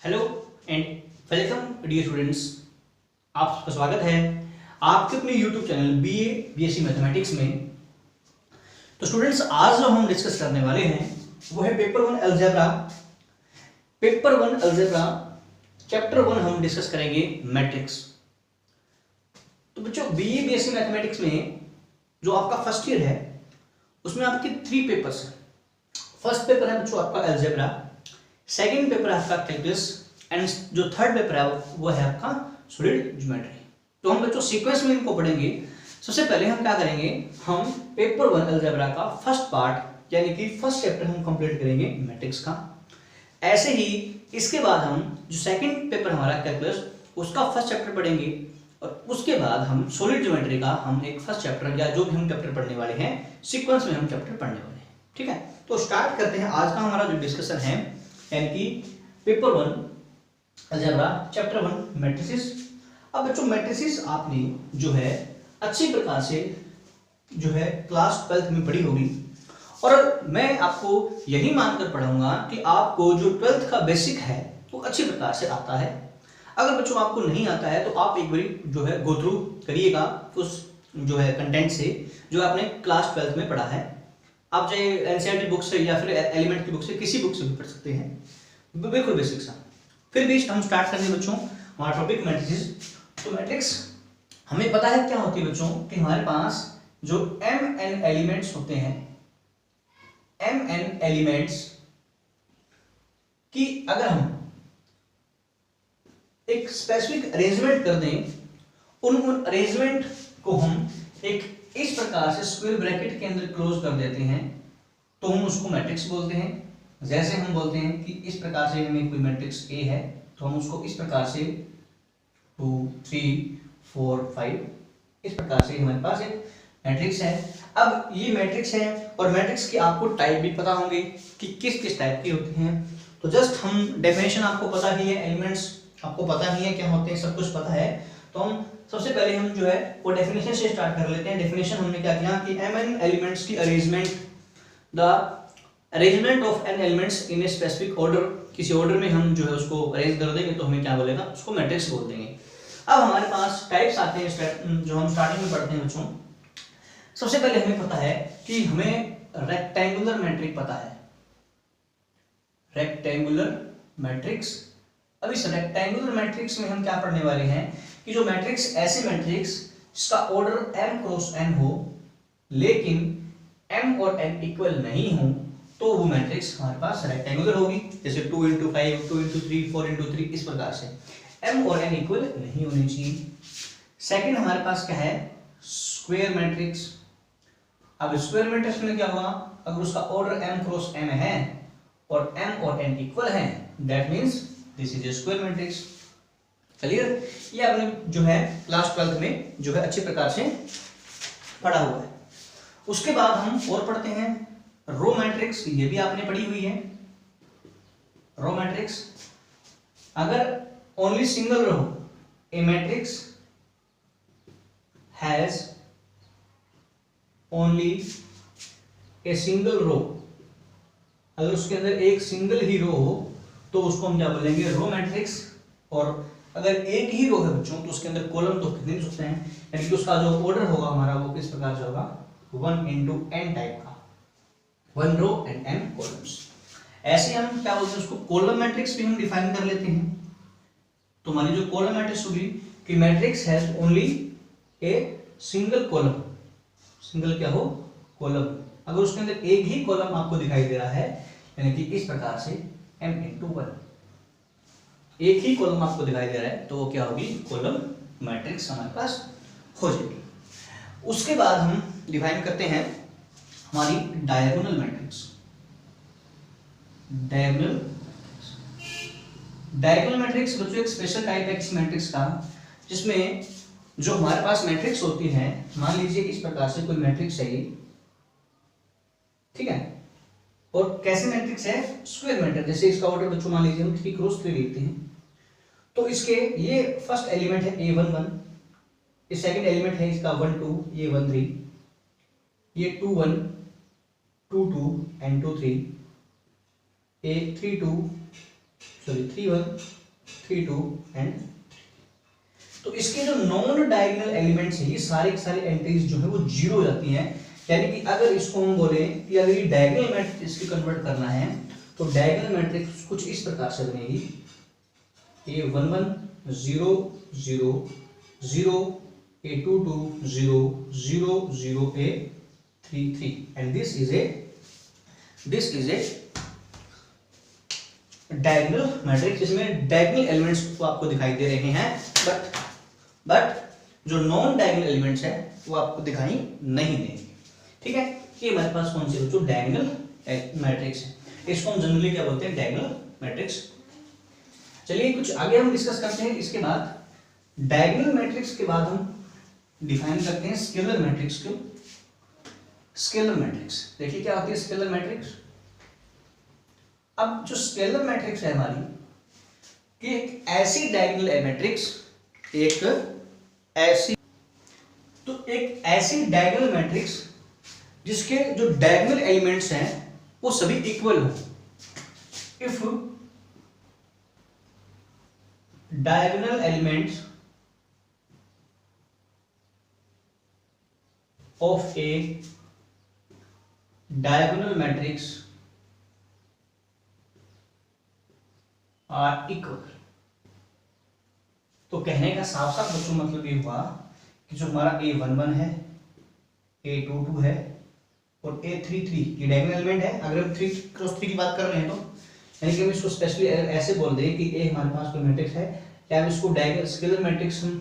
Hello and welcome dear students. आप सबका स्वागत है आपके अपने YouTube channel BA BSc mathematics में। तो स्टूडेंट्स, आज जो हम डिस्कस करने वाले हैं वो है paper one algebra. Chapter one हम डिस्कस करेंगे मैट्रिक्स। तो बच्चों, बीए बीएससी मैथमेटिक्स में जो आपका फर्स्ट ईयर है उसमें आपके 3 पेपर्स हैं। फर्स्ट पेपर है बच्चों आपका अलजेब्रा, सेकंड पेपर है आपका कैलकुलस एंड जो थर्ड पेपर है वो है आपका सॉलिड ज्योमेट्री। तो हम बच्चों सीक्वेंस में इनको पढ़ेंगे। सबसे पहले हम क्या करेंगे, हम पेपर वन अलजेब्रा का फर्स्ट पार्ट यानी कि फर्स्ट चैप्टर हम कंप्लीट करेंगे मैट्रिक्स का। ऐसे ही इसके बाद हम जो सेकंड पेपर हमारा कैलकुलस उसका फर्स्ट चैप्टर पढ़ेंगे और उसके बाद हम सॉलिड ज्योमेट्री का हम एक फर्स्ट चैप्टर या जो भी हम चैप्टर पढ़ने वाले हैं सीक्वेंस में हम चैप्टर पढ़ने वाले हैं। ठीक है, तो स्टार्ट करते हैं आज का हमारा जो डिस्कशन है, यानी कि paper one algebra chapter one matrices. अब बच्चों मैट्रिसेस आपने जो है अच्छी प्रकार से जो है क्लास 12th में पढ़ी होगी और मैं आपको यही मानकर पढ़ाऊंगा कि आपको जो 12th का बेसिक है वो अच्छी प्रकार से आता है। अगर बच्चों आपको नहीं आता है तो आप एक बारी जो है गो थ्रू करिएगा उस जो है कंटेंट से जो आपने क्लास 12th में पढ़ा है। आप चाहे एनसीईआरटी बुक से या फिर एलिमेंट की बुक से किसी बुक से भी पढ़ सकते हैं, बिल्कुल बेसिक सा। फिर भी हम स्टार्ट करेंगे बच्चों हमारा टॉपिक मैट्रिक्स। तो मैट्रिक्स हमें पता है क्या होती है बच्चों कि हमारे पास जो mn एलिमेंट्स होते हैं, mn एलिमेंट्स की अगर हम एक स्पेसिफिक अरेंजमेंट कर दें, उन अरेंजमेंट को हम एक इस प्रकार से स्क्वायर ब्रैकेट के अंदर क्लोज कर देते हैं तो हम उसको मैट्रिक्स बोलते हैं। जैसे हम बोलते हैं कि इस प्रकार से हमें कोई मैट्रिक्स ए है तो हम उसको इस प्रकार से 2 3 4 5 इस प्रकार से हमारे पास एक मैट्रिक्स है। अब ये मैट्रिक्स है और मैट्रिक्स की आपको टाइप भी पता होंगे कि किस किस टाइप की होती हैं। तो जस्ट हम डेफिनेशन आपको पता ही है, एलिमेंट्स आपको पता ही है क्या होते हैं, सब कुछ पता है। तो हम सबसे पहले हम जो है वो डेफिनेशन से स्टार्ट कर लेते हैं। डेफिनेशन हमने क्या किया कि mn एलिमेंट्स की arrangement, the arrangement of n elements in a specific order, किसी ऑर्डर में हम जो है उसको अरेंज कर देंगे तो हमें क्या बोलेगा, उसको मैट्रिक्स बोल देंगे। अब हमारे पास टाइप्स आते हैं जो हम स्टार्टिंग में पढ़ते हैं बच्चों। सबसे पहले हमें पता है कि हमें रेक्टेंगुलर मैट्रिक्स पता है, रेक्टेंगुलर मैट्रिक्स। अब इस रेक्टेंगुलर मैट्रिक्स में हम क्या पढ़ने वाले हैं कि जो मैट्रिक्स ऐसे मैट्रिक्स जिसका ऑर्डर m क्रॉस n हो लेकिन m और n इक्वल नहीं हो तो वो मैट्रिक्स हमारे पास रेक्टेंगुलर होगी। जैसे 2 into 5 2 into 3 4 into 3 इस प्रकार से m और n इक्वल नहीं होनी चाहिए। सेकंड हमारे पास क्या है, स्क्वायर मैट्रिक्स। अब स्क्वायर मैट्रिक्स में क्या होगा, अगर उसका ऑर्डर m क्रॉस n है और m और n इक्वल है that means this is a square matrix. Clear, ये आपने जो है क्लास 12th में जो है अच्छी प्रकार से पढ़ा हुआ है। उसके बाद हम और पढ़ते हैं रो मैट्रिक्स, ये भी आपने पढ़ी हुई है। रो मैट्रिक्स, अगर only single row a matrix has only a single row, अगर उसके अंदर एक सिंगल ही रो हो तो उसको हम क्या बोलेंगे, रो मैट्रिक्स। और अगर एक ही रो है बच्चों तो उसके अंदर कॉलम तो कितने हो सकते हैं, यानी कि उसका जो ऑर्डर होगा हमारा वो किस प्रकार से होगा, 1 into n टाइप का, 1 रो एंड n कॉलम्स। ऐसे हम क्या बोलते हैं उसको, कॉलम मैट्रिक्स भी हम डिफाइन कर लेते हैं। तो हमारी जो कॉलम मैट्रिक्स होगी कि matrix has only a single column, single क्या हो, कॉलम। अगर उसके अंदर एक ही कॉलम आपको दिखाई दे रहा है यानी कि इस प्रकार से m into 1, एक ही कॉलम आपको दिखाई दे रहा है तो वो क्या होगी, कॉलम मैट्रिक्स हमारे पास हो जाएगी। उसके बाद हम डिफाइन करते हैं हमारी डायगोनल मैट्रिक्स। डायगोनल मैट्रिक्स बच्चों एक स्पेशल टाइप है किसी मैट्रिक्स का जिसमें जो हमारे पास मैट्रिक्स होती है, मान लीजिए इस प्रकार से कोई मैट्रिक्स है ये, ठीक है, और कैसे मैट्रिक्स है, स्क्वायर मैट्रिक्स। जैसे इसका ऑर्डर बच्चों मान लीजिए हम 3 क्रॉस 3 लिखते हैं तो इसके ये फर्स्ट एलिमेंट है a11, ये सेकंड एलिमेंट है इसका 1 2, ये 1 3, ये 2 1 2 2 एंड 2 3, a 3 2 सॉरी 3 1 3 2 एंड, तो इसके जो नॉन डायगोनल एलिमेंट्स है ये सारे के सारे एंट्रीज जो है वो जीरो हो जाती हैं। यानी कि अगर इसको हम बोले कि अगर ये डायगोनल मैट्रिक्स इसकी कन्वर्ट करना है तो डायगोनल मैट्रिक्स कुछ इस प्रकार से बनेगी, A11 0 0 0 A22 0 0 0 A33 and this is a diagonal matrix. इसमें डायगोनल एलिमेंट्स तो आपको दिखाई दे रहे हैं बट जो नॉन डायगोनल एलिमेंट्स है वो आपको दिखाई नहीं देंगे। ठीक है, ये हमारे पास कौन से बच्चों डायगोनल मैट्रिक्स है, इसको हम जनरली क्या बोलते हैं डायगोनल मैट्रिक्स। चलिए कुछ आगे हम डिस्कस करते हैं। इसके बाद डायगोनल मैट्रिक्स के बाद हम डिफाइन करते हैं स्केलर मैट्रिक्स को। स्केलर मैट्रिक्स देखिए क्या होती है स्केलर मैट्रिक्स। अब जो स्केलर मैट्रिक्स है हमारी कि एक ऐसी डायगोनल मैट्रिक्स, एक ऐसी डायगोनल मैट्रिक्स जिसके जो डायगोनल एलिमेंट्स हैं वो सभी इक्वल हो। If diagonal elements of a diagonal matrix are equal, तो कहने का साफ साफ बच्चों मतलब ये हुआ कि जो हमारा A11 है, A22 है और A33 ये डायगोनल एलिमेंट है। अगर हम 3 क्रॉस 3 की बात कर रहे हैं तो यानी कि हम इसको स्पेशली ऐसे बोल दें कि A हमारे पास कोई मैट्रिक्स है, या हम इसको डायगोनल स्केलर मैट्रिक्स हम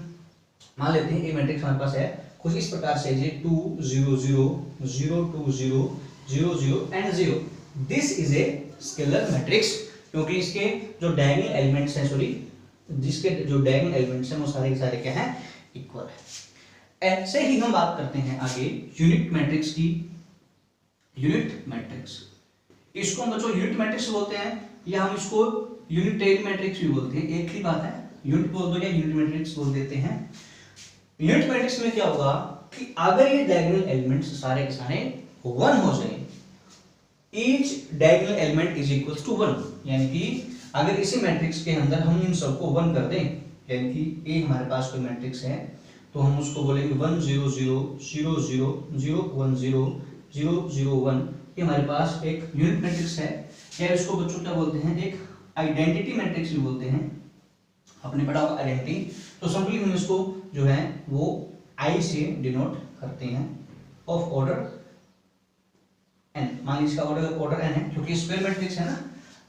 मान लेते हैं। A मैट्रिक्स हमारे पास है कुछ इस प्रकार से 2 0 0 0 2 0 0 0 and 0। This is a scalar matrix क्योंकि इसके जो डायगोनल एलिमेंट्स हैं, सॉरी जिसके जो डायगोनल एलिमेंट्स हैं वो सारे के सारे क्या हैं इक्वल है। ऐसे ही हम बात करते हैं आगे यूनिट मैट्रिक्स की। यूनिट मैट्रिक्स, इसको हम बच्चों यूनिट मैट्रिक्स बोलते हैं या हम इसको यूनिटरी मैट्रिक्स भी बोलते हैं, एक ही बात है। यूनिट बोल दो या यूनिट मैट्रिक्स बोल देते हैं। यूनिट मैट्रिक्स में क्या होगा कि अगर ये डायगोनल एलिमेंट्स सारे के सारे 1 हो जाए, each diagonal element is equal to 1, यानी कि अगर इसी मैट्रिक्स के अंदर हम इन सबको 1 कर दें, यानी कि ए हमारे पास कोई मैट्रिक्स है तो हम उसको बोलेंगे 1 0 0 0 0 0 1 0 0 0 1, ये हमारे पास एक यूनिट मैट्रिक्स है। या इसको बच्चों क्या बोलते हैं, एक आइडेंटिटी मैट्रिक्स भी बोलते हैं, आपने पढ़ा होगा आइडेंटिटी। तो सिंपली हम इसको जो है वो आई से डिनोट करते हैं ऑफ ऑर्डर n। मान लीजिए इसका ऑर्डर n है क्योंकि स्क्वायर मैट्रिक्स है ना।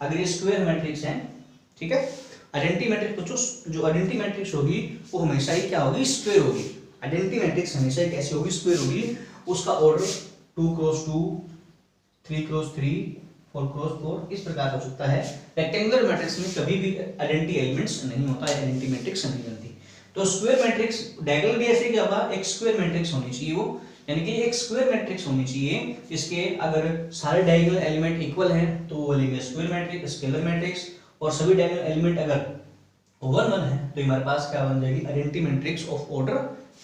अगर ये स्क्वायर मैट्रिक्स है, ठीक है, आइडेंटिटी मैट्रिक्स बच्चों जो आइडेंटिटी मैट्रिक्स होगी वो हमेशा ही क्या होगी स्क्वायर होगी। आइडेंटिटी मैट्रिक्स हमेशा ही कैसी होगी स्क्वायर होगी। उसका ऑर्डर 2 क्रॉस 2 3 क्रॉस 3 4 क्रॉस 4 इस प्रकार हो सकता है। रेक्टेंगुलर मैट्रिक्स में कभी भी आइडेंटिटी एलिमेंट्स नहीं होता है, आइडेंटिटी मैट्रिक्स नहीं बनती। तो स्क्वायर मैट्रिक्स डायगोनल भी ऐसे क्या होगा, एक स्क्वायर मैट्रिक्स होनी चाहिए वो, यानी कि एक स्क्वायर मैट्रिक्स होनी चाहिए जिसके अगर सारे डायगोनल एलिमेंट इक्वल हैं तो वो लेंगे स्क्वायर मैट्रिक्स, स्केलर मैट्रिक्स, और सभी डायगोनल एलिमेंट अगर 1 1 है तो हमारे पास क्या बन जाएगी identity matrix of order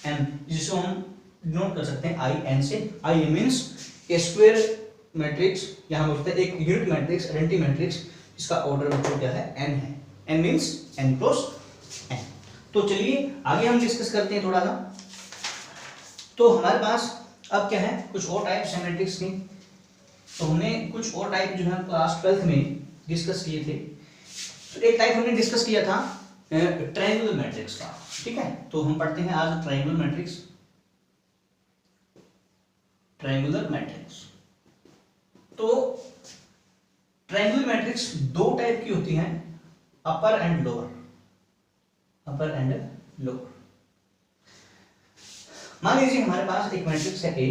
n, जिसको हम डिनोट कर सकते हैं आई एन से। आई मींस ए स्क्वायर मैट्रिक्स, यहाँ बोलते हैं एक यूनिट मैट्रिक्स आइडेंटिटी मैट्रिक्स जिसका ऑर्डर बच्चों क्या है n है। n means n cross n। तो चलिए आगे हम डिस्कस करते हैं थोड़ा सा। तो हमारे पास अब क्या है कुछ और टाइप्स है मैट्रिक्स की। तो हमने कुछ और टाइप जो है क्लास 12th में डिस्कस किए थे। तो एक टाइप हमने डिस्कस किया था ट्रायंगुलर मैट्रिक्स का, ठीक है। तो हम पढ़ते हैं आज ट्रायंगुलर मैट्रिक्स। ट्रायंगुलर मैट्रिक्स, तो ट्रायंगुलर मैट्रिक्स 2 टाइप की होती हैं, upper and lower. Upper and lower. मान लीजिए हमारे पास एक मैट्रिक्स है A,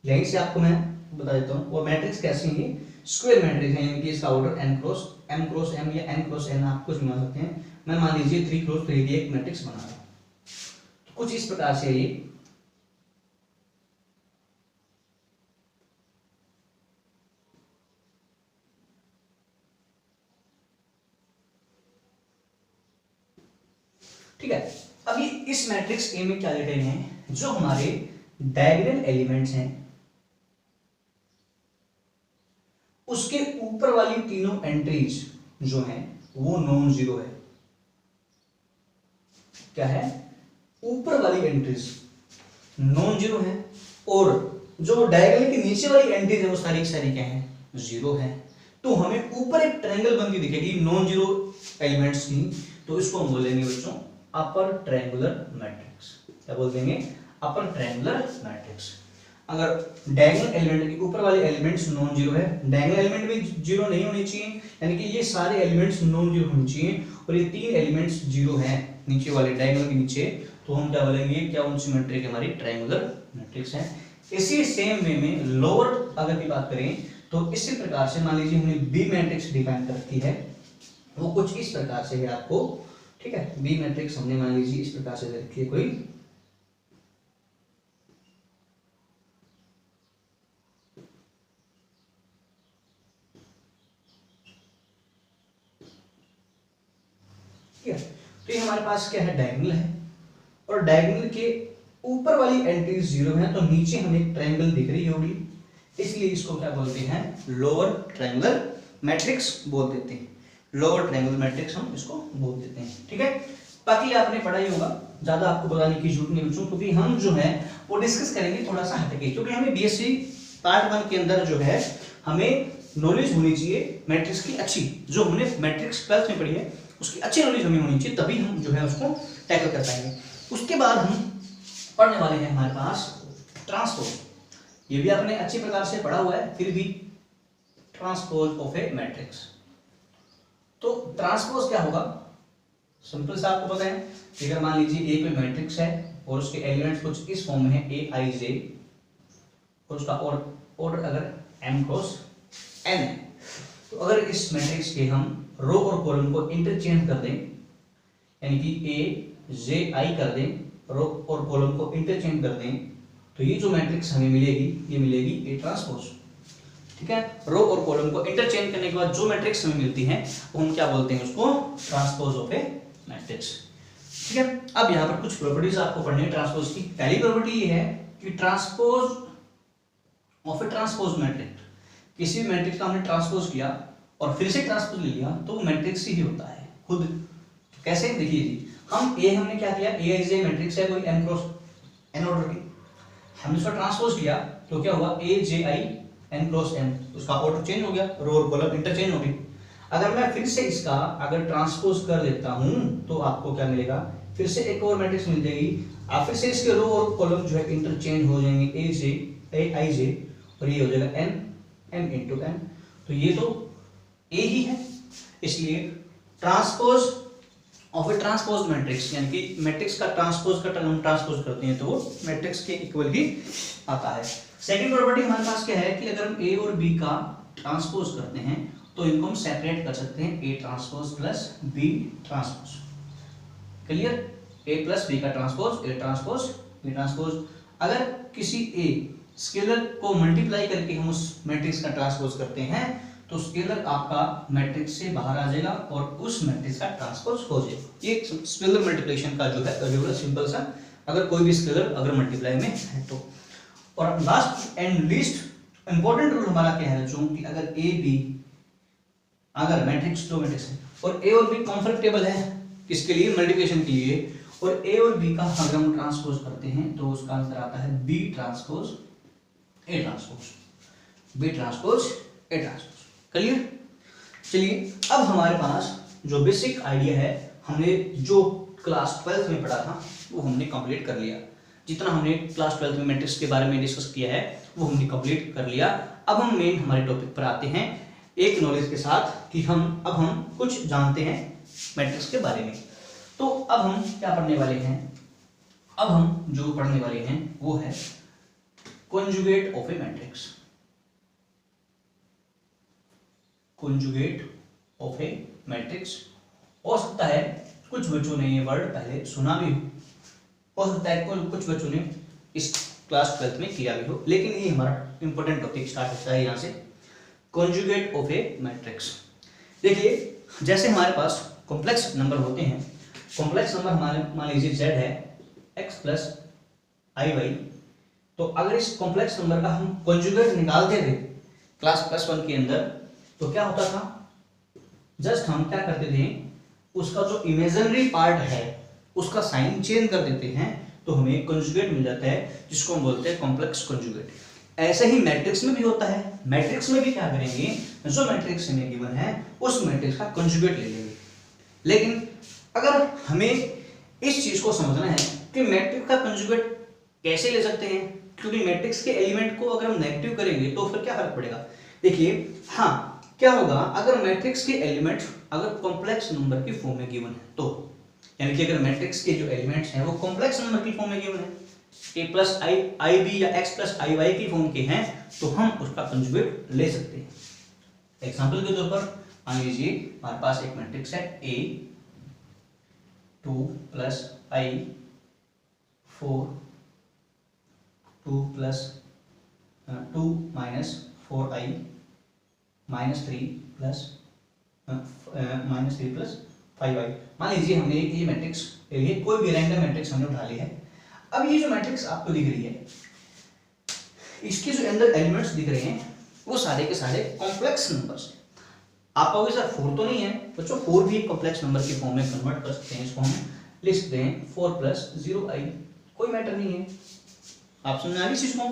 यहीं से आपको मैं बता देता हूं वो मैट्रिक्स कैसी है, स्क्वायर मैट्रिक्स है, यानी कि इसका ऑर्डर m क्रॉस m या n क्रॉस n आप कुछ बना सकते हैं। मैं मान लीजिए 3 क्रॉस 3 की एक मैट्रिक्स बना रहा हूं, तो कुछ इस प्रकार से ये ठीक है। अभी इस मैट्रिक्स ए में क्या लिखे हैं, जो हमारे डायगोनल एलिमेंट्स हैं उसके ऊपर वाली तीनों एंट्रीज जो है वो नॉन जीरो है। क्या है? ऊपर वाली एंट्रीज नॉन जीरो है और जो डायगोनल के नीचे वाली एंट्रीज है वो सारी की सारी क्या है? जीरो है। तो हमें ऊपर एक ट्रायंगल बनती दिखेगी नॉन जीरो एलिमेंट्स की, तो इसको हम बोलेंगे बच्चों अपर ट्रायंगुलर मैट्रिक्स। क्या बोल देंगे? Upper triangular matrix. अगर डायगोनल एलिमेंट के ऊपर वाले एलिमेंट्स नॉन जीरो है, डायगोनल एलिमेंट भी जीरो नहीं होनी चाहिए, यानी कि ये सारे एलिमेंट्स नॉन जीरो होने चाहिए और ये तीन एलिमेंट्स जीरो हैं नीचे वाले डायगोनल के नीचे, तो हम क्या बोलेंगे? क्या कौन सी मैट्रिक्स हमारी? ट्रायंगुलर मैट्रिक्स है। इसी सेम वे में लोअर अगर की बात करें तो इसी प्रकार से मान लीजिए हमने बी मैट्रिक्स डिफाइन कर रखी है, वो कुछ इस प्रकार से है आपको, ठीक है? बी मैट्रिक्स हमने मान लीजिए इस प्रकार से दे रखी है कोई, ठीक है? तो ये हमारे पास क्या है? डायगोनल है और डायगोनल के ऊपर वाली एंट्रीज जीरो है, तो नीचे हमें एक ट्रायंगल दिख रही होगी, इसलिए इसको क्या बोलते हैं? लोअर ट्रायंगुलर मैट्रिक्स बोल देते हैं। लोअर ट्रायंगुलर मैट्रिक्स हम इसको बोल देते हैं, ठीक है? बाकी आपने पढ़ा ही होगा, ज्यादा आपको बताने की जरूरत नहीं बच्चों, क्योंकि हम जो है वो डिस्कस करेंगे थोड़ा सा हटके, क्योंकि हमें बीएससी पार्ट 1 के अंदर जो है हमें नॉलेज होनी चाहिए मैट्रिक्स की अच्छी, जो हमने मैट्रिक्स 12th में पढ़ी है उसकी अच्छी नॉलेज हमें होनी चाहिए, तभी हम जो है उसको टैकल कर पाएंगे। उसके बाद हम पढ़ने वाले हैं हमारे पास ट्रांसपोज। ये भी आपने अच्छी प्रकार से पढ़ा हुआ है, फिर भी ट्रांसपोज ऑफ ए मैट्रिक्स। तो ट्रांसपोज क्या होगा? सिंपल सा आपको पता है, अगर मान लीजिए ए कोई मैट्रिक्स है और उसके एलिमेंट्स कुछ इस फॉर्म में है ए आई जे, और उसका ऑर्डर अगर m क्रॉस n है, तो अगर इस मैट्रिक्स के हम रो और कॉलम को इंटरचेंज कर दें, यानी कि ए जे आई कर दें, रो और कॉलम को इंटरचेंज कर दें, तो ये जो मैट्रिक्स हमें मिलेगी ये मिलेगी ए ट्रांसपोज, ठीक है? रो और कॉलम को इंटरचेंज करने के बाद जो मैट्रिक्स हमें मिलती है वो हम क्या बोलते हैं? उसको ट्रांसपोज ऑफ ए मैट्रिक्स, ठीक है? अब यहाँ पर कुछ प्रॉपर्टीज आपको पढ़नी है ट्रांसपोज की। पहली प्रॉपर्टी ये है कि transpose of A transpose matrix, किसी भी मैट्रिक्स का हमने ट्रांसपोज किया और फिर से ट्रांसपोज ले लिया तो वो मैट्रिक्स ही होता है खुद। तो कैसे? देखिए जी, हमने क्या किया? ए आई जे मैट्रिक्स है कोई m क्रॉस n ऑर्डर की, हमने उसका ट्रांसपोज किया तो क्या हुआ? ए जे आई n क्रॉस n, उसका ऑर्डर चेंज हो गया, रो और कॉलम इंटरचेंज हो गई। अगर मैं फिर से इसका अगर ट्रांसपोज कर देता हूं तो आपको क्या मिलेगा? फिर से एक और मैट्रिक्स मिल जाएगी, अब फिर से इसके रो और कॉलम जो है इंटरचेंज हो जाएंगे, ए आई जे, और ये हो जाएगा n m इंटू n, तो ये तो a ही है, इसलिए transpose of A transpose matrix, यानी कि मैट्रिक्स का ट्रांसपोज का हम ट्रांसपोज करते हैं तो वो मैट्रिक्स के इक्वल ही आता है। सेकंड प्रॉपर्टी हमारे पास क्या है कि अगर हम a और b का ट्रांसपोज करते हैं तो इनको हम सेपरेट कर सकते हैं, a transpose plus b transpose. Clear? a plus b का transpose, a transpose b transpose. अगर किसी a स्केलर को मल्टीप्लाई करके हम उस मैट्रिक्स का ट्रांसपोज करते हैं तो स्केलर आपका मैट्रिक्स से बाहर आ जाएगा और उस मैट्रिक्स का ट्रांसपोज हो जाएगा। ये स्केलर मल्टीप्लिकेशन का जो है रेगुलर सिंपल सा, अगर कोई भी स्केलर अगर मल्टीप्लाई में है तो। और last and least important rule हमारा क्या है बच्चों कि अगर ए बी, अगर मैट्रिक्स दो मैट्रिक्स है और ए और बी कंफर्टेबल है किसके लिए? मल्टीप्लिकेशन के लिए, और ए और बी का अगर हम ट्रांसपोज करते हैं तो उसका आंसर आता है B transpose A transpose, B transpose A transpose. Clear? चलिए, अब हमारे पास जो बेसिक आइडिया है, हमने जो क्लास 12th में पढ़ा था वो हमने कंप्लीट कर लिया। जितना हमने क्लास 12th में मैट्रिक्स के बारे में डिस्कस किया है वो हमने कंप्लीट कर लिया। अब हम मेन हमारे टॉपिक पर आते हैं एक नॉलेज के साथ कि अब हम कुछ जानते हैं मैट्रिक्स के बारे में। तो अब हम क्या पढ़ने वाले हैं? अब हम जो पढ़ने वाले हैं वो है conjugate of a matrix. Conjugate of a matrix. हो सकता है कुछ बच्चों ने ये वर्ड पहले सुना भी हो सकता है कुछ बच्चों ने इस क्लास 12th में किया भी हो, लेकिन ये हमारा इंपॉर्टेंट टॉपिक स्टार्ट होता है यहाँ से, कॉन्जुगेट ऑफ ए मैट्रिक्स। देखिए, जैसे हमारे पास कॉम्प्लेक्स नंबर होते हैं, कॉम्प्लेक्स नंबर हमारे मान लीजिए z है x प्लस आई वाई, तो अगर इस कॉम्प्लेक्स नंबर का हम कॉन्जुगेट निकालते थे क्लास +1 के अंदर तो क्या होता था? जस्ट हम क्या करते थे, उसका जो इमेजिनरी पार्ट है उसका साइन चेंज कर देते हैं तो हमें कंजुगेट मिल जाता है, जिसको हम बोलते हैं कॉम्प्लेक्स कंजुगेट। ऐसे ही मैट्रिक्स में भी होता है। मैट्रिक्स में भी क्या करेंगे, जो मैट्रिक्स हमें गिवन है उस मैट्रिक्स का कंजुगेट ले लेंगे। लेकिन अगर हमें इस चीज को समझना है कि मैट्रिक्स का कंजुगेट कैसे ले सकते हैं, क्योंकि मैट्रिक्स के एलिमेंट को अगर हम नेगेटिव करेंगे तो फिर क्या फर्क पड़ेगा। देखिए, हाँ क्या होगा, अगर मैट्रिक्स के एलिमेंट अगर कॉम्प्लेक्स नंबर की फॉर्म में गिवन है तो, यानी कि अगर मैट्रिक्स के जो एलिमेंट्स हैं वो कॉम्प्लेक्स नंबर की फॉर्म में गिवन है, a प्लस आई बी या x प्लस आई वाई की फॉर्म के हैं, तो हम उसका कंजुगेट ले सकते हैं। एग्जांपल के तौर पर मान लीजिए हमारे पास एक मैट्रिक्स है a 2 plus i 4 2 plus 2 minus 4i minus 3 plus 5i। मान लीजिए हमने ये मैट्रिक्स ले लिए, कोई भी रैंडम मैट्रिक्स हमने उठा लिया है। अब ये जो मैट्रिक्स आपको दिख रही है, इसके जो अंदर एलिमेंट्स दिख रहे हैं वो सारे के सारे कॉम्प्लेक्स नंबर्स हैं। आप कहोगे सर 4 तो नहीं है बच्चों, 4 भी कॉम्प्लेक्स नंबर की फॉर्म में कन्वर्ट कर सकते हैं। इसको हम लिख सकते हैं 4 प्लस 0i, कोई मैटर नहीं है। आप समझ आ रही चीज को।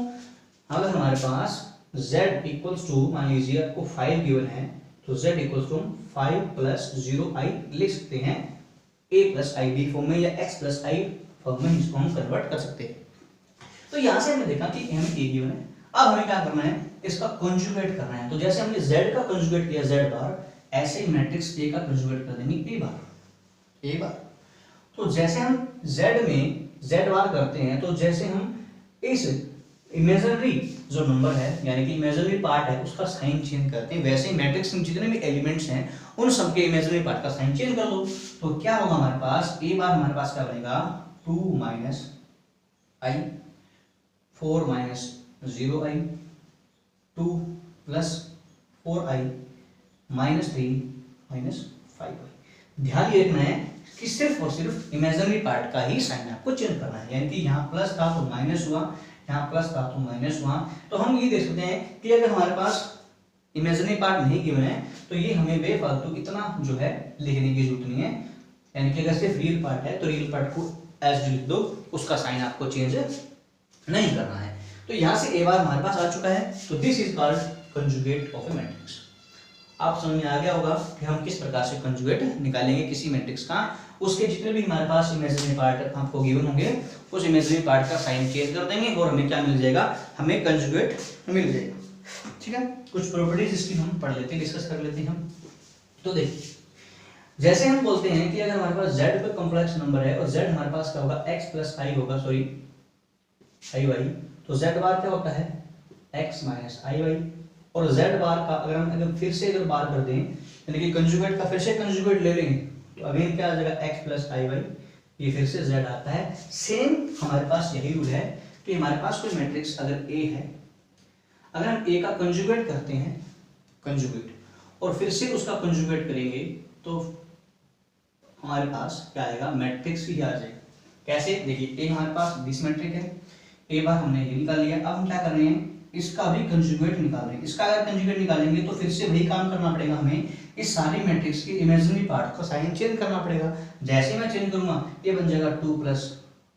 अगर हमारे पास z इक्वल्स टू, मान लीजिए आपको 5 गिवन है तो z equals to 5 plus 0i लिख सकते हैं a plus i b form में या x प्लस आई फॉर्म में, इसको हम कन्वर्ट कर सकते हैं। तो यहां से हमने देखा कि हमें a गिवन है, अब हमें क्या करना है, इसका कंजुगेट करना है। तो जैसे हमने z का कंजुगेट किया z बार, ऐसे ही मैट्रिक्स a का कंजुगेट कर देंगे a बार। तो जैसे हम z में z बार करते हैं, तो जैसे हम इस इमेजिनरी जो नंबर है यानी कि इमेजिनरी पार्ट है उसका साइन चेंज करते हैं, वैसे ही मैट्रिक्स में जितने भी एलिमेंट्स हैं उन सबके इमेजिनरी पार्ट का साइन चेंज कर दो। तो क्या होगा हमारे पास, a बार हमारे पास क्या बनेगा 2 minus i 4 minus 0i 2 plus 4i minus 3 minus 5i। ध्यान ये रखना है कि सिर्फ और सिर्फ इमेजिनरी पार्ट का ही साइन आपको चेंज करना है, यानी कि यहाँ प्लस था तो माइनस हुआ, यहाँ प्लस था तो माइनस हुआ। तो हम ये देख सकते हैं कि अगर हमारे पास इमेजिनरी पार्ट नहीं गिवन है तो ये हमें बेफालतू इतना जो है लिखने की जरूरत नहीं है, यानी कि अगर सिर्फ रियल पार्ट है तो रियल पार्ट को एज लिख दो, उसका साइन आपको चेंज नहीं करना है। तो यहाँ से a बार हमारे पास आ चुका है, तो this is called conjugate of a matrix. आप समझ में आ गया होगा कि हम किस प्रकार से कंजुगेट निकालेंगे किसी मैट्रिक्स का। उसके जितने भी हमारे पास इमेजिनरी पार्ट आपको गिवन होंगे उस इमेजिनरी पार्ट का साइन चेंज कर देंगे और हमें क्या मिल जाएगा, हमें कंजुगेट मिल जाएगा। ठीक है, कुछ प्रॉपर्टीज इसकी हम पढ़ लेते हैं, डिस्कस कर लेते हैं हम। तो देखिए, जैसे हम बोलते हैं कि अगर हमारे पास z पे कॉम्प्लेक्स नंबर है और z हमारे पास क्या होगा x प्लस आई होगा, सॉरी आई वाई, तो z बार क्या होता है x माइनस आई वाई। और z बार का अगर फिर से अगर बार कर दें, यानी कि कंजुगेट का फिर से कंजुगेट ले लेंगे तो अगेन क्या आ जाएगा x प्लस आई वाई, ये फिर से z आता है। सेम हमारे पास यही रूल है कि हमारे पास कोई मैट्रिक्स अगर a है, अगर हम a का कंजुगेट करते हैं, कंजुगेट और फिर से उसका कंजुगेट करेंगे तो हमारे पास क्या आएगा, मैट्रिक्स ही आ जाएगा। कैसे, देखिए a हमारे पास दिस मैट्रिक है, a बार हमने ये निकाल लिया। अब हम क्या कर रहे हैं, इसका भी कंजुगेट निकाल रहे हैं। इसका अगर कंजुगेट निकालेंगे तो फिर से वही काम करना पड़ेगा, हमें इस सारी मैट्रिक्स के इमेजिनरी पार्ट का साइन चेंज करना पड़ेगा। जैसे मैं चेंज करूंगा ये बन जाएगा 2 प्लस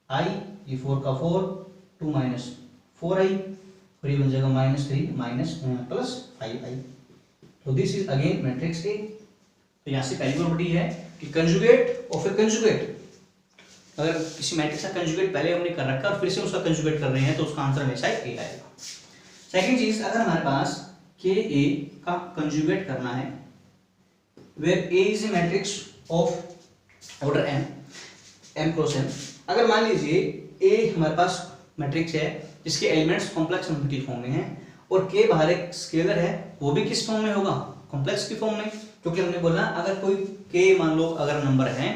आई, ये 4 का 4, 2 माइनस 4i और ये बन जाएगा माइनस 3 माइनस प्लस 5i। तो this is again matrix A. तो यहाँ से पहली प्रॉपर्टी है कि कंजुगेट और फिर कंजुगेट, अगर किसी मैट्रिक्स का कंजुगेट पहले हमने कर रखा और फिर से उसका कंजुगेट कर रहे हैं तो उसका आंसर हमेशा ए आएगा। सेकंड चीज, अगर हमारे पास के ए का कंजुगेट करना है where A is a matrix of order m cross n। अगर मान लीजिए ए हमारे पास मैट्रिक्स है जिसके एलिमेंट्स कॉम्प्लेक्स नंबर की फॉर्म में हैं और के बाहर एक स्केलर है, वो भी किस फॉर्म में होगा, कॉम्प्लेक्स की फॉर्म में। क्योंकि हमने बोला अगर कोई के मान लो अगर नंबर है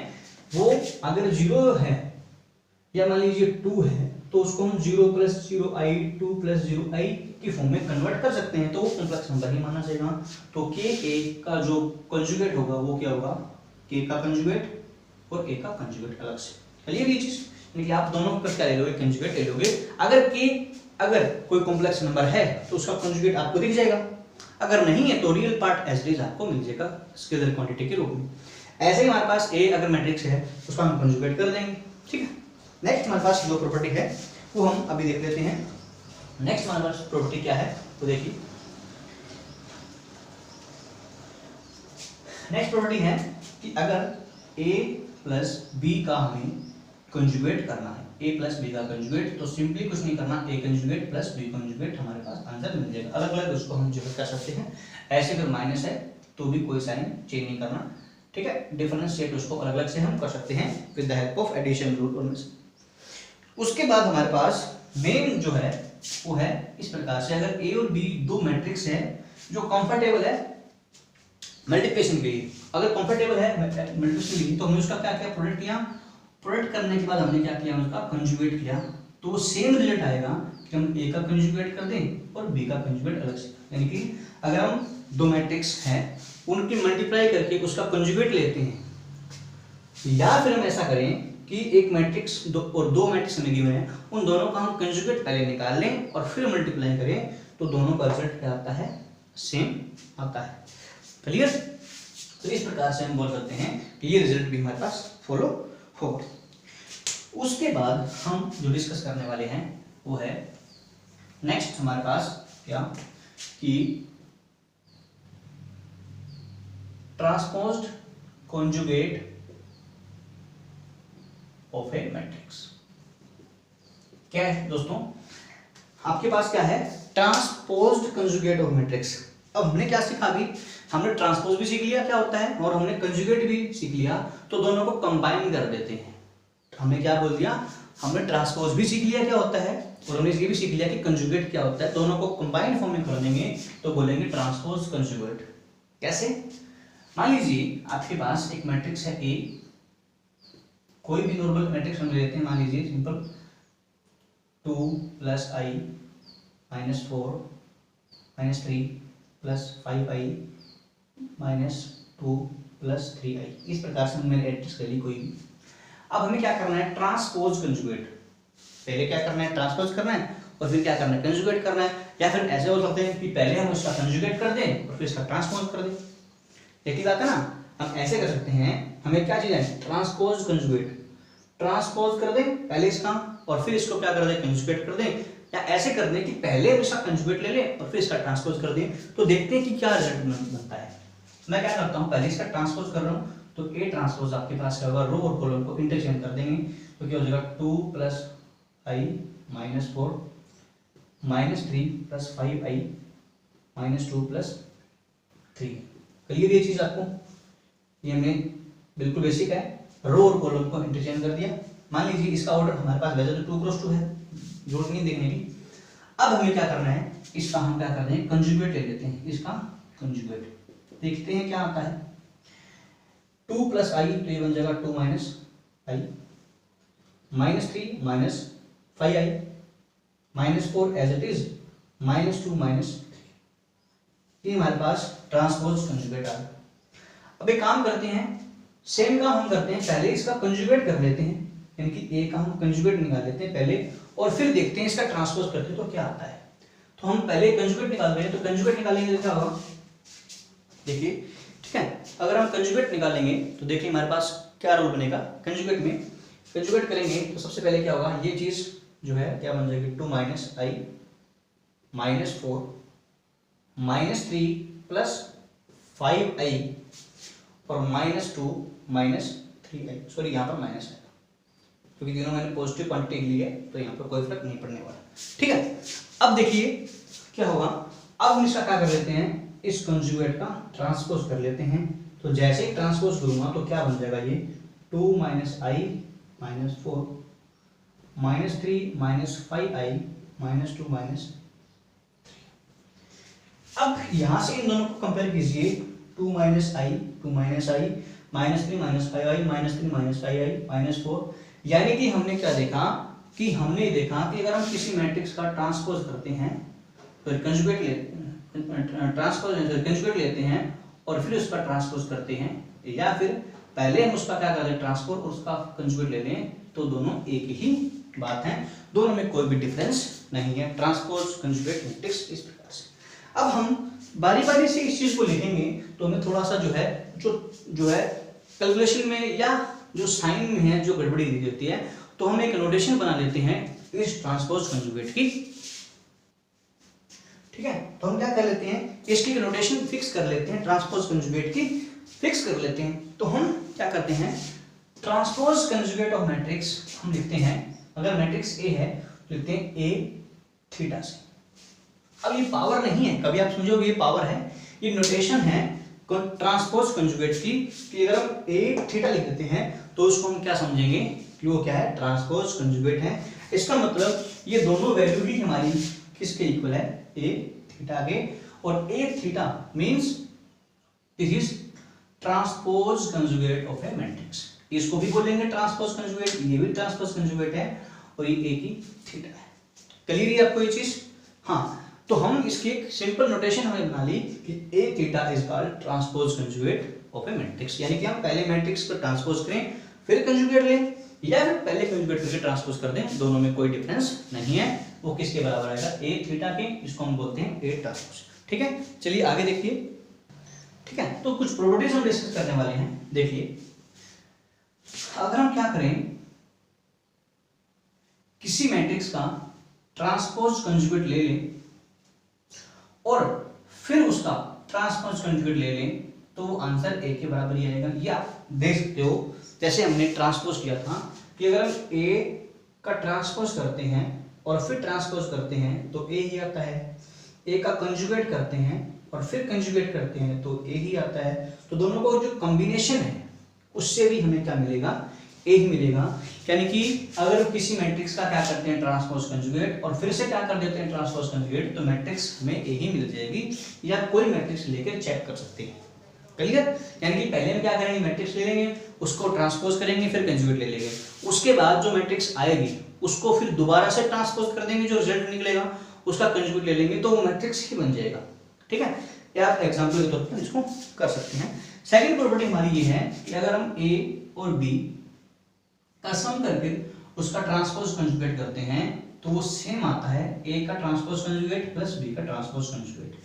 वो अगर 0 है या मान लीजिए 2 है तो उसको हम 0 प्लस 0i 2 प्लस 0i की फॉर्म में कन्वर्ट कर सकते हैं, तो वो कॉम्प्लेक्स नंबर ही माना जाएगा। तो के ए का जो कंजुगेट होगा वो क्या होगा, के का कंजुगेट और ए का कंजुगेट अलग से। क्लियर ये चीज, यानी कि आप दोनों का क्या ले लोगे, कंजुगेट ले लोगे। अगर के अगर कोई कॉम्प्लेक्स नंबर है तो उसका कंजुगेट आपको दिख जाएगा। अगर नहीं है तो real part as it is आपको मिल जाएगा स्केलर क्वांटिटी के रूप में। ऐसे ही हमारे पास ए अगर मैट्रिक्स है उसको हम कंजुगेट कर देंगे, ठीक है। नेक्स्ट हमारे पास जो प्रॉपर्टी है वो हम अभी देख लेते हैं। नेक्स्ट हमारे पास प्रॉपर्टी क्या है तो देखिए, नेक्स्ट प्रॉपर्टी है कि अगर a प्लस बी का हमें कंजुगेट करना है, a प्लस बी का कंजुगेट, तो सिंपली कुछ नहीं करना, a conjugate plus b conjugate हमारे पास आंसर मिल जाएगा। अलग अलग उसको हम जो कर सकते हैं, ऐसे अगर माइनस है तो भी कोई साइन चेंज नहीं करना, ठीक है। डिफरेंशिएट उसको अलग अलग से हम कर सकते हैं with the help of addition rule. उसके बाद हमारे पास मेन जो है वो है इस प्रकार से, अगर a और b दो मैट्रिक्स है जो कंफर्टेबल है मल्टीप्लिकेशन के लिए, अगर कंफर्टेबल है मल्टीप्लिकेशन के लिए, तो हमने उसका क्या किया, प्रोडक्ट किया। प्रोडक्ट करने के बाद हमने क्या किया, उसका कंजुगेट किया, तो सेम रिजल्ट आएगा कि हम a का कंजुगेट कर दें और b का कंजुगेट अलग से। यानी कि अगर हम दो मैट्रिक्स हैं उनकी मल्टीप्लाई करके उसका कंजुगेट लेते हैं, या फिर हम ऐसा करें कि एक मैट्रिक्स दो मैट्रिक्स हमें गिवन है, उन दोनों का हम कंजुगेट पहले निकाल लें और फिर मल्टीप्लाई करें, तो दोनों का रिजल्ट क्या आता है, सेम आता है। क्लियर? तो इस प्रकार से हम बोल सकते हैं कि ये रिजल्ट भी हमारे पास फॉलो होगा। उसके बाद हम जो डिस्कस करने वाले हैं वो है नेक्स्ट हमारे पास क्या, कि transposed conjugate of a matrix. क्या है दोस्तों, आपके पास क्या है, ट्रांसपोज्ड कंजुगेट ऑफ मैट्रिक्स। अब हमने क्या सीखा, अभी हमने ट्रांसपोज भी सीख लिया क्या होता है, और हमने कंजुगेट भी सीख लिया, तो दोनों को कंबाइन कर देते हैं। हमने क्या बोल दिया, हमने ट्रांसपोज भी सीख लिया क्या होता है, और हमने ये भी सीख लिया कि कंजुगेट क्या होता है। दोनों को कंबाइन फॉर्म में कर देंगे तो बोलेंगे ट्रांसपोज कंजुगेट। कैसे, मान लीजिए आपके पास एक मैट्रिक्स है ए, कोई भी नॉर्मल मैट्रिक्स हम लेते हैं, मान लीजिए सिंपल 2 + i - 4 - 3 + 5i - 2 + 3i, इस प्रकार से हमने मैट्रिक्स ले ली कोई भी। अब हमें क्या करना है, ट्रांसपोज कंजुगेट। पहले क्या करना है, ट्रांसपोज करना है, और फिर क्या करना है, कंजुगेट करना है। या फिर ऐसे हो सकते हैं कि पहले हम उसका कंजुगेट कर दें और फिर इसका ट्रांसपोज कर दें। एक ही बात है ना, हम ऐसे कर सकते हैं। हमें क्या चाहिए, ट्रांसपोज कंजुगेट, ट्रांसपोज कर दें पहले इसका और फिर इसको क्या कर दें, कंजुगेट कर दें, या ऐसे कर दें कि पहले हम इसका कंजुगेट ले लें और फिर इसका ट्रांसपोज कर दें। तो देखते हैं कि क्या रिजल्ट बनता है। मैं क्या करता हूं, पहले इसका ट्रांसपोज कर रहा हूं, तो ए ट्रांसपोज आपके पास क्या होगा, रो और कॉलम को इंटरचेंज कर देंगे, तो क्या हो जाएगा 2 + i - 4 - 3 + 5i - 2 + 3। क्लियर ये चीज आपको, ये हमने बिल्कुल बेसिक है, रो और कॉलम को इंटरचेंज कर दिया। मान लीजिए इसका ऑर्डर हमारे पास वैसे तो 2 × 2 है, जरूरत नहीं देखने की। अब हमें क्या करना है, इसका हम क्या करते हैं, कंजुगेट ले लेते हैं, इसका कंजुगेट देखते हैं क्या आता है। 2 + i, तो ये बन जाएगा 2 - i - 3 - 5i - 4 as it is -2 - 3। ये हमारे पास ट्रांसपोज कंजुगेट आ गया। अब एक काम करते हैं, सेम काम हम करते हैं, पहले इसका कंजुगेट कर लेते हैं, यानी कि ए का हम कंजुगेट निकाल लेते हैं पहले, और फिर देखते हैं इसका ट्रांसपोज करते हैं तो क्या आता है। तो हम पहले कंजुगेट निकाल रहे हैं, तो कंजुगेट निकालेंगे तो क्या होगा, देखिए, ठीक है। अगर हम कंजुगेट निकालेंगे तो देखिए हमारे पास क्या रूल बनेगा कंजुगेट में। कंजुगेट करेंगे तो सबसे पहले क्या होगा, ये चीज जो है क्या बन जाएगी, 2 - i - 4 - 3 + 5i और -2 - 3i। सॉरी यहाँ पर माइनस है क्योंकि तीनों मैंने पॉजिटिव क्वांटिटी ली है, तो यहाँ पर कोई फर्क नहीं पड़ने वाला, ठीक है। अब देखिए क्या होगा, अब हम इसका क्या कर लेते हैं, इस कंजुगेट का ट्रांसपोज कर लेते हैं। तो जैसे ही ट्रांसपोज करूंगा तो क्या बन जाएगा, ये 2 - i - 4 - 3 - 5i - 2 - 3। अब यहां से इन दोनों को कंपेयर कीजिए, 2 - i - 3 - 5i - 3 - 5i - 4। यानी कि हमने क्या देखा, कि हमने देखा कि अगर हम किसी मैट्रिक्स का ट्रांसपोज करते हैं, फिर कंजुगेट लेते हैं और फिर उसका ट्रांसपोज करते हैं, या फिर पहले हम उसका क्या करते हैं, ट्रांसपोज और उसका कंजुगेट ले लें, तो दोनों एक ही बात है, दोनों में कोई भी डिफरेंस नहीं है। ट्रांसपोज कंजुगेट मैट्रिक्स इस प्रकार से। अब हम बारी बारी से इस चीज को लिखेंगे तो हमें थोड़ा सा जो है कैलकुलेशन में या जो साइन में है जो गड़बड़ी दी जाती है, तो हम एक नोटेशन बना लेते हैं इस ट्रांसपोज कंजुगेट की। ठीक है, तो हम क्या कर लेते हैं, इसकी नोटेशन फिक्स कर लेते हैं, ट्रांसपोज कंजुगेट की फिक्स कर लेते हैं। तो हम क्या करते हैं, ट्रांसपोज कंजुगेट ऑफ मैट्रिक्स हम लिखते हैं, अगर मैट्रिक्स ए है तो लिखते हैं ए थीटा से। अब ये पावर नहीं है, कभी आप समझोगे ये पावर है, ये नोटेशन है ट्रांसपोज कंजुगेट की, कि अगर हम ए थीटा लिख देते हैं तो उसको हम क्या समझेंगे कि वो क्या है, ट्रांसपोज कंजुगेट है। इसका मतलब ये दोनों वैल्यू ही हमारी किसके इक्वल है, ए थीटा के, और A theta means this is transpose conjugate of a matrix. इसको भी बोलेंगे ट्रांसपोज कंजुगेट, ये भी ट्रांसपोज कंजुगेट है, और ये ए की थीटा है। क्लियर है आपको ये चीज? हाँ, तो हम इसकी एक सिंपल नोटेशन हमें बना ली कि A theta is called transpose conjugate of a matrix, यानी कि हम पहले मैट्रिक्स को ट्रांसपोज करें फिर कंजुगेट लें, या फिर पहले कंजुगेट करके ट्रांसपोज कर दें, दोनों में कोई डिफरेंस नहीं है। वो किसके बराबर आएगा, ए थीटा के, इसको हम बोलते हैं ए ट्रांसपोज। ठीक है, चलिए आगे देखिए। ठीक है, तो कुछ प्रॉपर्टीज हम डिस्कस करने वाले हैं। देखिए, अगर हम क्या करें, किसी मैट्रिक्स का ट्रांसपोज कंजुगेट ले लें और फिर उसका ट्रांसपोज कंजुगेट ले लें, तो वो आंसर ए के बराबर ही आएगा। ये आप देख सकते हो, जैसे हमने ट्रांसपोज किया था कि अगर हम ए का ट्रांसपोज करते हैं और फिर ट्रांसपोज करते हैं तो ए ही आता है, ए का कंजुगेट करते हैं और फिर कंजुगेट करते हैं तो ए ही आता है। तो दोनों का जो कॉम्बिनेशन है उससे भी हमें क्या मिलेगा, ए ही मिलेगा। यानी कि अगर किसी मैट्रिक्स का क्या करते हैं, ट्रांसपोज कंजुगेट, और फिर से क्या कर देते हैं, ट्रांसपोज कंजुगेट, तो मैट्रिक्स में ए ही मिल जाएगी, या कोई मैट्रिक्स लेकर चेक कर सकते हैं। क्लियर? यानी कि पहले हम क्या करेंगे, मैट्रिक्स ले लेंगे, उसको ट्रांसपोज करेंगे, फिर कंजुगेट ले लेंगे, उसके बाद जो मैट्रिक्स आएगी उसको फिर दोबारा से ट्रांसपोज कर देंगे, जो रिजल्ट निकलेगा उसका कंजुगेट ले लेंगे, तो वो मैट्रिक्स ही बन जाएगा। ठीक है, या आप एग्जांपल के तौर पर इसको कर सकते हैं। सेकंड प्रॉपर्टी हमारी ये है कि अगर हम ए और बी का सम करके उसका ट्रांसपोज कंजुगेट करते हैं तो वो सेम आता है, ए का ट्रांसपोज कंजुगेट प्लस बी का ट्रांसपोज कंजुगेट।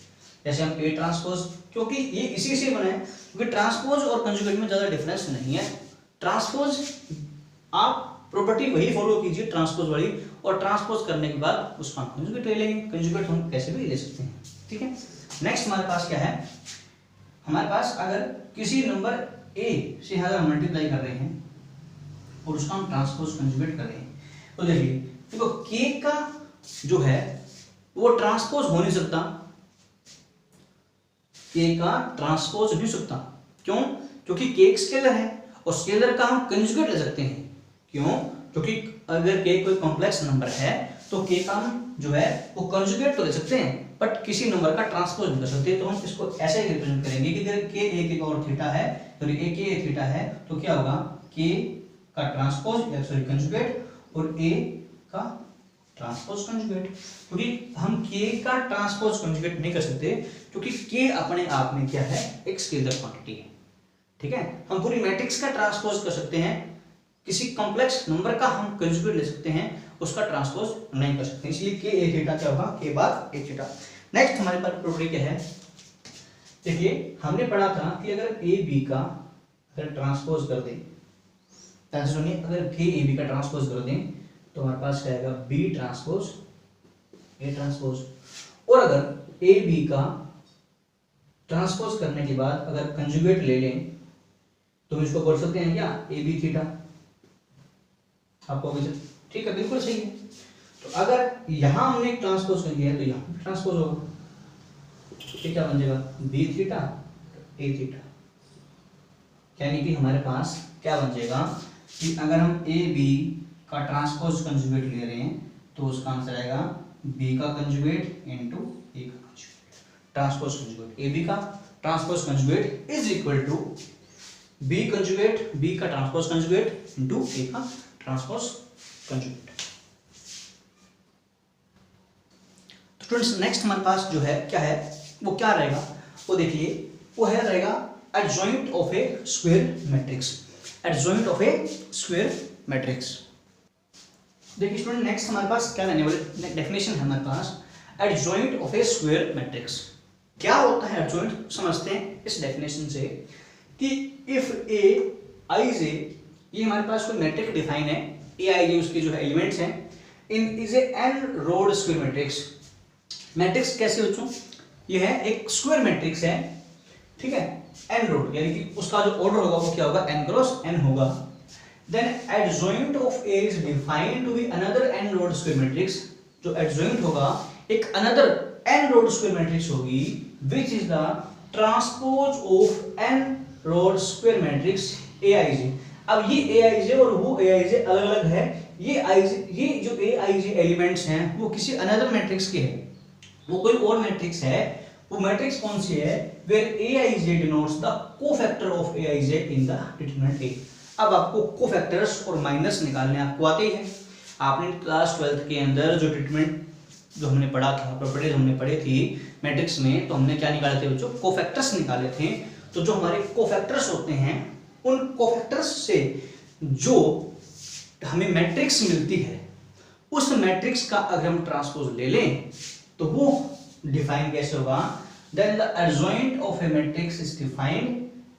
जैसे हम ए ट्रांसपोज, क्योंकि ये इसी से बना है, क्योंकि ट्रांसपोज और कंजुगेट में ज्यादा डिफरेंस नहीं है। ट्रांसपोज आप प्रॉपर्टी वही फॉलो कीजिए ट्रांसपोज वाली, और ट्रांसपोज करने के बाद उसका कंजुगेट ले लेंगे। कंजुगेट हम कैसे भी ले सकते हैं। ठीक है, नेक्स्ट हमारे पास क्या है, हमारे पास अगर किसी नंबर ए से अगर हम मल्टीप्लाई कर रहे हैं और उसका हम ट्रांसपोज कंजुगेट कर रहे हैं, तो देखिए, देखो के का जो है वो ट्रांसपोज हो नहीं सकता, के का ट्रांसपोज नहीं सकता। क्यों? क्योंकि के एक स्केलर है और स्केलर का हम कंजुगेट ले सकते हैं। क्यों? क्योंकि अगर के कोई कॉम्प्लेक्स नंबर है तो के का हम जो है वो कंजुगेट तो ले सकते हैं, बट किसी नंबर का ट्रांसपोज नहीं कर सकते। तो हम इसको ऐसे ही रिप्रेजेंट करेंगे कि अगर के एक और थीटा है, तो ए के ए थीटा है, तो क्या होगा, के का ट्रांसपोज या सॉरी कंजुगेट और ए का ट्रांसपोज कंजुगेट। क्योंकि हम के का ट्रांसपोज कंजुगेट नहीं कर सकते, क्योंकि के अपने आप में क्या है, एक स्केलर क्वांटिटी है। ठीक है, हम पूरी मैट्रिक्स का ट्रांसपोज कर सकते हैं, किसी कॉम्प्लेक्स नंबर का हम कंजुगेट ले सकते हैं, उसका ट्रांसपोज नहीं कर सकते। इसलिए के ए थीटा क्या होगा, के बाद ए थीटा। नेक्स्ट हमारे पास प्रॉपर्टी क्या है, देखिए हमने पढ़ा था कि अगर ए बी का अगर ट्रांसपोज कर दें, सुनिए, अगर के ए बी का ट्रांसपोज कर दें तो हमारे पास क्या आएगा, बी ट्रांसपोज ए ट्रांसपोज। और अगर ए बी का ट्रांसपोज करने के बाद अगर कंजुगेट ले लें तो हम इसको बोल सकते हैं क्या, ए बी थीटा। आपको ठीक है, बिल्कुल सही है। तो अगर यहां हमने ट्रांसपोज कर दिया है तो यहां ट्रांसपोज होगा, तो क्या बन जाएगा, बी थीटा ए थीटा। यानी कि हमारे पास क्या बन जाएगा कि अगर हम ए बी का ट्रांसपोज कंजुगेट ले रहे हैं तो उसका आंसर आएगा बी का कंजुगेट इनटू ए का conjugate. Transpose conjugate, A B का transpose conjugate is equal to B conjugate, B का ट्रांसपोज कंजुगेट इनटू ए का ट्रांसपोज कंजुगेट। तो स्टूडेंट्स, नेक्स्ट हमारे पास जो है क्या है, वो क्या रहेगा, वो देखिए, वो है रहेगा adjoint of a square matrix. Adjoint of a square matrix. देखिए स्टूडेंट, नेक्स्ट हमारे पास क्या रहने वाले डेफिनेशन है हमारे पास, adjoint of a square matrix. क्या होता है एडजॉइंट समझते हैं इस डेफिनेशन से कि इफ ए आई जे, ये हमारे पास कोई मैट्रिक्स डिफाइन है, ए आई जे उसके जो है एलिमेंट्स हैं, in is A n rowed square matrix. Matrix कैसे बच्चों, ये है एक स्क्वायर मैट्रिक्स है, ठीक है, एन रोड, यानी कि उसका जो ऑर्डर होगा वो क्या होगा, एन क्रॉस एन होगा। Then adjoint of A is defined to be another n rowed square matrix. जो एडजॉइंट होगा एक another n rowed square matrix होगी, which is the transpose of n rowed square matrix a i j. अब ये ए i जे और वो ए i जे अलग अलग है। ये जो ए आई जे एलिमेंट्स हैं वो किसी अनदर मैट्रिक्स के हैं, वो कोई और मैट्रिक्स है। वो मैट्रिक्स कौन सी है, where a i j denotes the cofactor of a i j in the determinant A. अब आपको कोफैक्टर्स और माइनस निकालने आपको आते ही है। आपने क्लास 12th के अंदर जो डिटरमिनेंट जो हमने पढ़ा था, प्रॉपर्टीज हमने पढ़ी थी मैट्रिक्स में, तो हमने क्या निकाले थे बच्चों, कोफैक्टर्स निकाले थे। तो जो हमारे कोफैक्टर्स होते हैं, उन कोफैक्टर्स से जो हमें मैट्रिक्स मिलती है, उस मैट्रिक्स का अगर हम ट्रांसपोज ले लें तो वो डिफाइन कैसे होगा, then the adjoint of a matrix is defined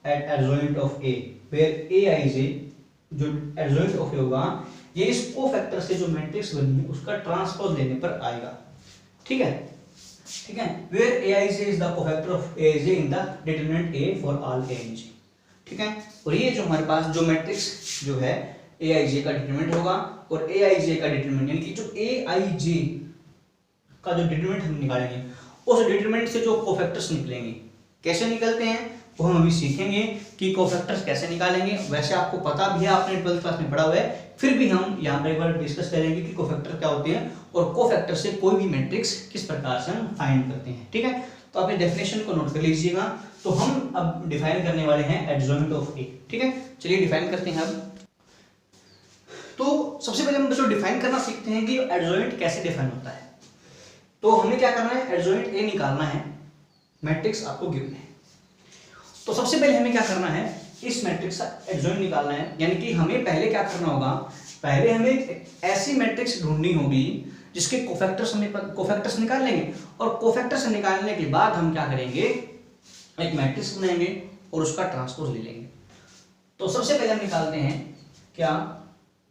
at adjoint of A, where a i j, जो एडजॉइंट ऑफ ए होगा ये इस कोफैक्टर से जो मैट्रिक्स बनी है उसका ट्रांसपोज लेने पर आएगा। ठीक है, ठीक है, where a i j is the cofactor of a i j in the determinant A for all a i j. ठीक है, और ये जो हमारे पास जो मैट्रिक्स जो है ए आई जे का डिटरमिनेंट होगा, और ए आई जे का डिटरमिनेंट यानी कि जो ए आई जे का जो डिटरमिनेंट हम निकालेंगे, उस डिटरमिनेंट से जो कोफैक्टर्स निकलेंगे, कैसे निकलते हैं वो हम अभी सीखेंगे कि कोफैक्टर्स कैसे निकालेंगे। वैसे आपको पता भी है, आपने 12th क्लास में पढ़ा हुआ है, फिर भी हम यहाँ पर एक बार डिस्कस करेंगे कि कोफैक्टर क्या होते हैं और कोफैक्टर से कोई भी मैट्रिक्स किस प्रकार से हम फाइंड करते हैं। ठीक है, तो आप डेफिनेशन को नोट कर लीजिएगा। तो हम अब डिफाइन करने वाले हैं एडजॉइंट ऑफ ए। ठीक है, चलिए डिफाइन करते हैं अब। तो सबसे पहले हम बच्चों डिफाइन करना सीखते हैं कि एडजॉइंट कैसे डिफाइन होता है। तो हमें क्या करना है, एडजॉइंट ए निकालना है, मैट्रिक्स आपको गिवन है। तो सबसे पहले हमें क्या करना है, इस मैट्रिक्स का एडजॉइंट निकालना है। यानी कि हमें पहले क्या करना होगा, पहले हमें ऐसी मैट्रिक्स ढूंढनी होगी जिसके कोफैक्टर्स निकाल लेंगे, और कोफैक्टर्स निकालने के बाद हम क्या करेंगे, एक मैट्रिक्स बनाएंगे और उसका ट्रांसपोज ले लेंगे। तो सबसे पहले हम निकालते हैं क्या,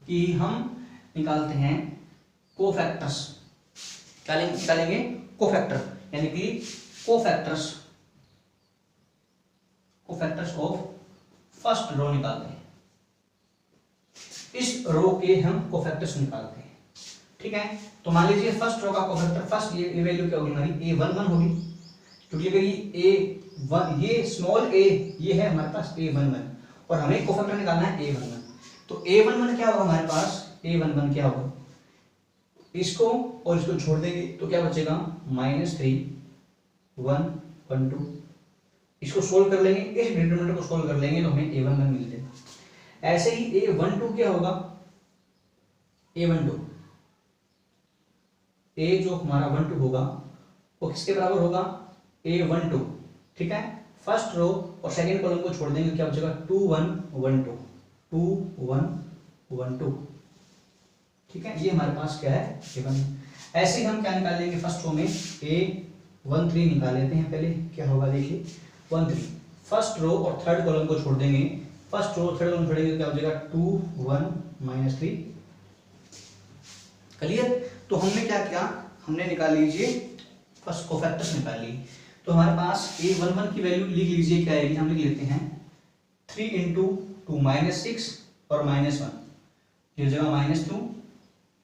कि हम निकालते हैं कोफैक्टर्स। क्या निकालेंगे, कोफैक्टर, यानी कि कोफैक्टर्स ऑफ फर्स्ट रो निकालते हैं। इस रो के हम कोफैक्टर्स निकालते हैं। ठीक है, तो मान लीजिए फर्स्ट रो का कोफैक्टर, फर्स्ट ये वैल्यू क्या होगी हमारी, a11 होगी, क्योंकि a1 ये स्मॉल a ये है हमारे पास a11, और हमें कोफैक्टर निकालना है a11। तो a11 क्या होगा हमारे पास, a11 क्या होगा, इसको और इसको छोड़ देंगे तो क्या बचेगा, -3 1 1 2। इसको सोल्व कर लेंगे, इस डिटरमिनेंट को सोल्व कर लेंगे तो हमें a11 मिल जाएगा। ऐसे ही a12 क्या होगा, a12 a जो हमारा 12 होगा वो किसके बराबर होगा, a12। ठीक है, फर्स्ट रो और सेकंड कॉलम को छोड़ देंगे, क्या बचेगा 2 1 1 2 2 1 1 2। ठीक है, ये हमारे पास क्या है, a1। ऐसे ही हम क्या निकालेंगे, फर्स्ट रो में a13 निकाल लेते हैं पहले, क्या होगा देखिए 13। फर्स्ट रो और थर्ड कॉलम को छोड़ देंगे, फर्स्ट रो थर्ड कॉलम छोड़ेंगे, क्या हो जाएगा 2 1 -3। क्लियर। तो हमने क्या किया, हमने निकाल लीजिए फर्स्ट कोफैक्टर्स निकाल ली। तो हमारे पास a11 की वैल्यू लिख लीजिए, क्या आएगी, हम लिख लेते हैं 3 × 2 -6 और -1, ये हो जाएगा -2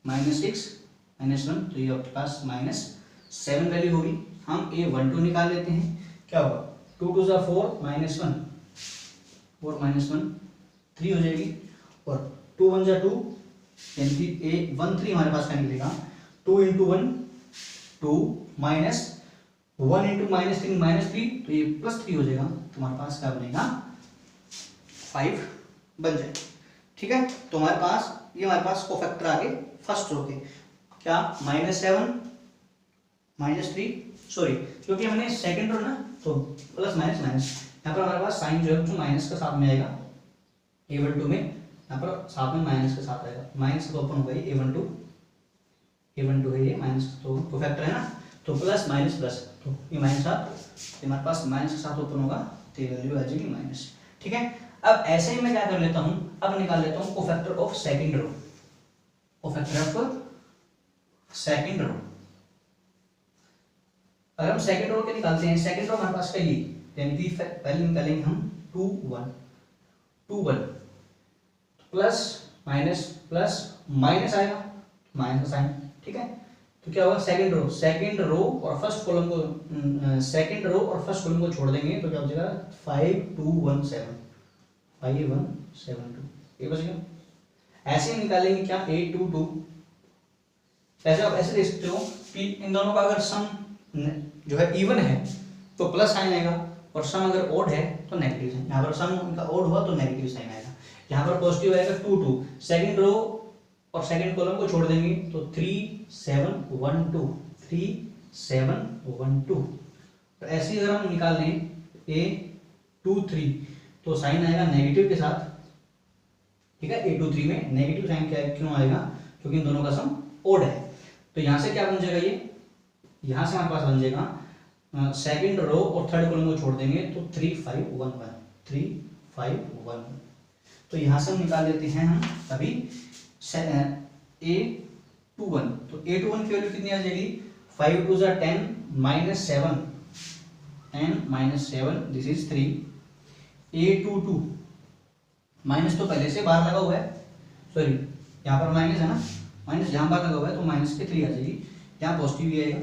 -6 -1, तो ये आपके पास -7 वैल्यू होगी। हम a12 निकाल लेते हैं, क्या होगा 2 2 4 -1 4 -1 3 हो जाएगी, और 2 1 2, यानी कि a13 हमारे पास क्या निकलेगा, 2 × 1 2 -1 × -3 तो ये +3 हो जाएगा, तुम्हारे पास क्या बनेगा 5 बन जाएगा। ठीक है, तो हमारे पास ये हमारे पास कोफैक्टर आ गए फर्स्ट रो के, क्या -7 -3, सॉरी क्योंकि हमने सेकंड रो ना, तो प्लस माइनस माइनस, यहाँ पर हमारे पास साइन जो है जो माइनस के साथ में आएगा a12 में, यहाँ पर साथ में माइनस के साथ आएगा, माइनस का ओपन होगा ये a12 है, ये माइनस तो कोफैक्टर है ना, तो प्लस माइनस प्लस, तो ये -7, हमारे पास माइनस के साथ ओपन होगा तो ये वैल्यू आ जाएगी माइनस। ठीक है, अब ऐसे ही मैं क्या कर लेता हूं, अब निकाल लेता हूं cofactor of second row, cofactor of second row. अगर हम सेकंड रो के निकालते हैं, सेकंड रो हमारे पास का ये, यानी कि पहले निकालेंगे हम 2 1 2 1 प्लस माइनस प्लस माइनस आएगा, माइनस साइन। ठीक है, तो क्या होगा, सेकंड रो और फर्स्ट कॉलम को, सेकंड रो और फर्स्ट कॉलम को छोड़ देंगे तो क्या हो जाएगा 5 2 1 7 5 1 7 2, ये बच गया। ऐसे ही निकालेंगे क्या 8 2 2, ऐसे आप ऐसे देख सकते हो कि इन दोनों का अगर सम जो है इवन है तो प्लस साइन आएगा, और सम अगर ओड है तो नेगेटिव साइन। यहाँ पर सम उनका ओड हुआ तो नेगेटिव साइन आएगा, यहाँ पर पॉजिटिव आएगा 2 2, सेकंड रो और सेकंड कॉलम को छोड़ देंगे तो 3 7 1 2 3 7 1 2। तो ऐसे अगर हम निकाल लें a 2 3 तो साइन आएगा नेगेटिव के साथ। ठीक है, a 2 3 में नेगेटिव साइन क्या क्यों आएगा, क्योंकि इन दोनों का सम ओड है। तो यहाँ से क्या बन जाएगा, ये यहाँ से हमारे पास बन जाएगा सेकंड रो और थर्ड कॉलम को छोड़ देंगे तो 3 5 1 1 3 5 1 1। तो यहाँ से हम निकाल लेते हैं हम अभी a21, तो a21 की वैल्यू कितनी आ जाएगी, 5 2 10 -7 and -7 this is 3। a22 minus तो पहले से बाहर लगा हुआ है, सॉरी यहाँ पर माइनस है ना, माइनस यहाँ बाहर लगा हुआ है तो माइनस के 3 आ जाएगी, यहाँ पॉजिटिव भी आएगा।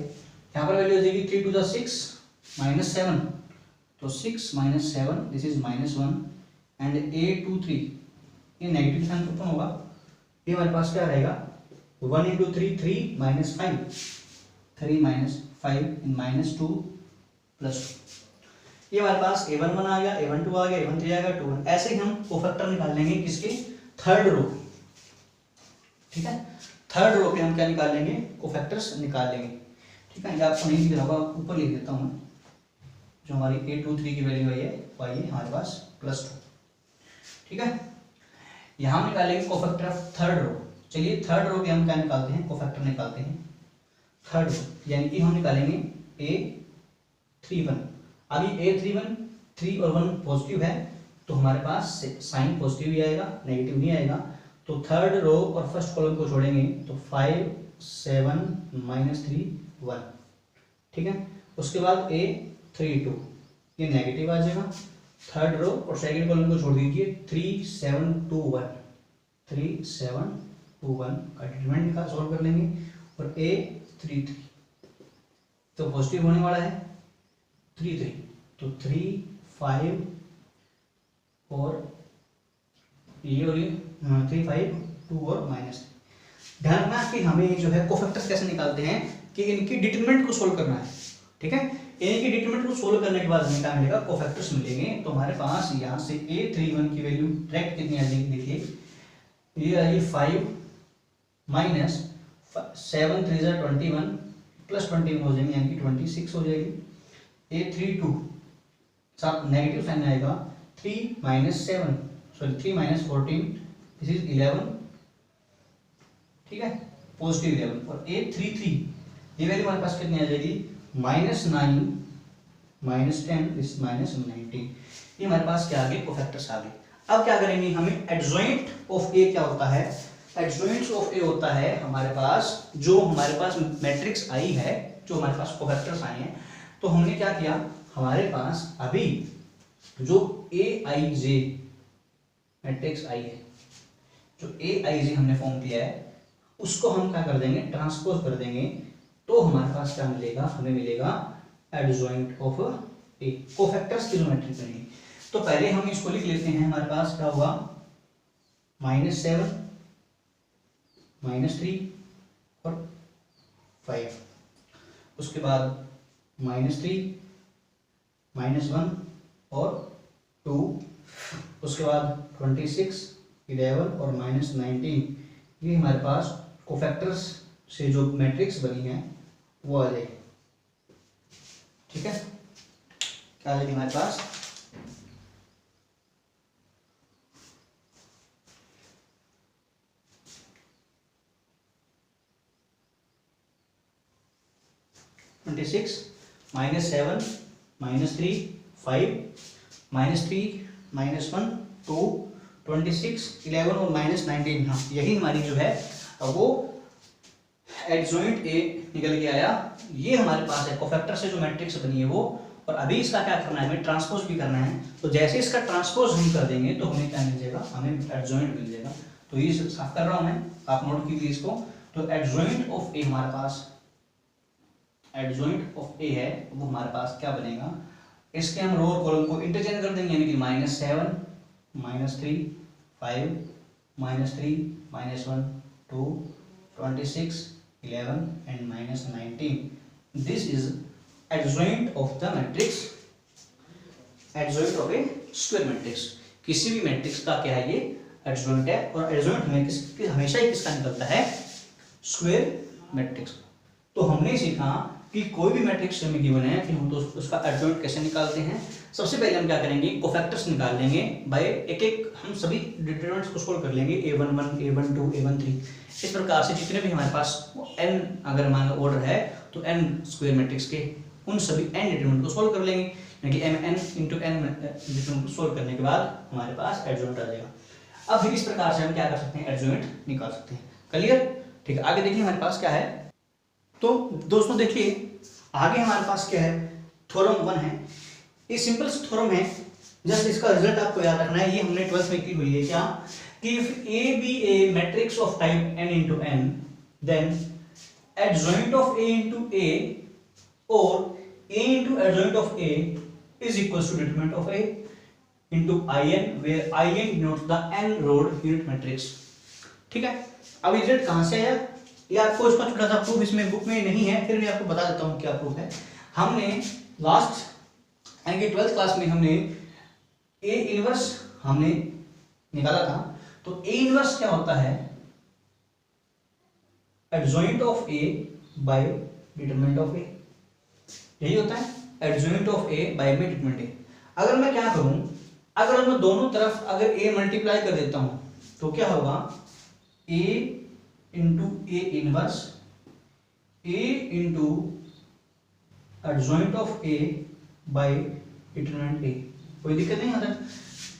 यहाँ पर वैल्यू आ जाएगी 3 2 6 -7, तो 6 -7 दिस इज -1 एंड a23 ये नेगेटिव साइन ओपन होगा, ये हमारे पास क्या रहेगा 1 इंटू 3 3 -5 3 -5 इन -2 +2। ये हमारे पास a11 आ गया, a12 आ गया, a13 आ गया, 2 ऐसे ही हम कोफैक्टर निकाल लेंगे किसके, थर्ड रो। ठीक है, थर्ड रो पे हम क्या निकाल लेंगे, कोफैक्टर्स निकाल लेंगे। ठीक है, ये आपको नहीं दिख रहा होगा, ऊपर लिख देता हूँ मैं, जो हमारी a23 की वैल्यू आई है वो आई है हमारे पास +2। ठीक है, यहाँ हम निकालेंगे कोफैक्टर ऑफ थर्ड रो। चलिए थर्ड रो पे हम क्या निकालते हैं, कोफैक्टर निकालते हैं थर्ड रो, यानी कि हम निकालेंगे a31। अभी a31 3 और 1 पॉजिटिव है तो हमारे पास साइन पॉजिटिव ही आएगा, नेगेटिव नहीं आएगा। तो थर्ड रो और फर्स्ट कॉलम को छोड़ेंगे तो 5 7 -3 1। ठीक है, उसके बाद a32 ये नेगेटिव आ जाएगा। थर्ड रो और सेकंड कॉलम को छोड़ दीजिए 3 7 2 1 3 7 2 1 का डिटरमिनेंट निकाल सॉल्व कर लेंगे, और a33 तो पॉजिटिव होने वाला है 3 3, तो 3 5 और ये 3 5 2 और -3। ध्यान रखना कि हमें जो है कोफैक्टर्स कैसे निकालते हैं कि इनकी डिटरमिनेंट को सोल्व करना है। ठीक है, इनकी डिटरमिनेंट को सोल्व करने के बाद हमें क्या मिलेगा, कोफैक्टर्स मिलेंगे। तो हमारे पास यहाँ से a31 की वैल्यू डायरेक्ट कितनी आ जाएगी, देखिए ये आएगी 5 माइनस 7 3 21 प्लस 21 हो जाएंगे, यानी कि 26 हो जाएगी। a32 साथ नेगेटिव साइन आएगा, 3 7 सॉरी 3 14 दिस इज 11। ठीक है, पॉजिटिव 11। और a33 ये वैल्यू हमारे पास कितनी आ जाएगी, -9 -10 दिस -19। ये हमारे पास क्या आ गए, कोफैक्टर्स आ गए। अब क्या करेंगे, हमें एडजॉइंट ऑफ ए क्या होता है, एडजॉइंट ऑफ ए होता है हमारे पास जो हमारे पास मैट्रिक्स आई है, जो हमारे पास कोफैक्टर्स आए हैं। तो हमने क्या किया, हमारे पास अभी जो aij मैट्रिक्स आई है, जो aij हमने फॉर्म किया है उसको हम क्या कर देंगे, ट्रांसपोज कर देंगे, तो हमारे पास क्या मिलेगा, हमें मिलेगा एडजॉइंट ऑफ ए, कोफैक्टर्स की जो मैट्रिक्स बनेगी। तो पहले हम इसको लिख लेते हैं, हमारे पास क्या होगा -7 -3 और 5, उसके बाद -3 -1 और 2, उसके बाद 26 11 और -19। ये हमारे पास कोफैक्टर्स से जो मैट्रिक्स बनी है वो आ जाएगी। ठीक है, क्या आ जाएगी हमारे पास, 26 -7 -3 5 -3 -1 2 26 11 और -19। हाँ, यही हमारी जो है वो एडजॉइंट ए निकल के आया। ये हमारे पास है कोफैक्टर से जो मैट्रिक्स बनी है वो। और अभी इसका क्या करना है, हमें ट्रांसपोज भी करना है। तो जैसे इसका ट्रांसपोज हम कर देंगे तो हमें क्या मिल जाएगा, हमें एडजॉइंट मिल जाएगा। तो ये साफ कर रहा हूं मैं, आप नोट कीजिए इसको। तो एडजॉइंट ऑफ ए हमारे पास, एडजॉइंट ऑफ ए है वो हमारे पास क्या बनेगा, इसके हम रो और कॉलम को इंटरचेंज कर देंगे, यानी कि -7 -3 5 -3 -1 2 26 11 and -19. This is adjoint of the matrix, adjoint of a square matrix। किसी भी मैट्रिक्स का क्या है, ये एडजॉइंट है। और एडजॉइंट हमें हमेशा ही किसका निकलता है, स्क्वायर मैट्रिक्स। तो हमने सीखा कि कोई भी मैट्रिक्स हमें गिवन है कि हम तो उसका एडजॉइंट कैसे निकालते हैं। सबसे पहले हम क्या करेंगे, कोफैक्टर्स निकाल लेंगे बाय एक एक, हम सभी डिटरमिनेंट्स को सोल्व कर लेंगे, a11 a12 a13। इस प्रकार से जितने भी हमारे पास n अगर हमारा ऑर्डर है तो n स्क्वायर मैट्रिक्स के उन सभी n डिटरमिनेंट को सोल्व कर लेंगे, यानी कि mn × n डिटरमिनेंट को सोल्व करने के बाद हमारे पास एडजॉइंट आ जाएगा। अब इस प्रकार से हम क्या कर सकते हैं, एडजॉइंट निकाल सकते हैं। क्लियर? ठीक है, आगे देखिए हमारे पास क्या है। तो दोस्तों देखिए आगे हमारे पास क्या है, थ्योरम 1 है। ये सिंपल थ्योरम है, जस्ट इसका रिजल्ट आपको याद रखना है। ये हमने 12th में की हुई है क्या, कि if A be a matrix of type n into n, then adjoint of A into A or A into adjoint of A is equals to determinant of A into in, where in denotes the n roड unit matrix। ठीक है, अब result कहां से आया, ये आपको इसका छोटा सा प्रूफ इसमें बुक में नहीं है, फिर मैं आपको बता देता हूं क्या प्रूफ है। हमने लास्ट यानी कि 12th क्लास में हमने A इनवर्स हमने निकाला था। तो A इनवर्स क्या होता है, adjoint of A by determinant of A, यही होता है एडजॉइंट ऑफ A बाय में डिटरमिनेंट A। अगर मैं क्या करूं, अगर मैं दोनों तरफ अगर A मल्टीप्लाई कर देता हूं तो क्या होगा, A into A inverse, A into adjoint of A by determinant A। कोई दिक्कत नहीं आता,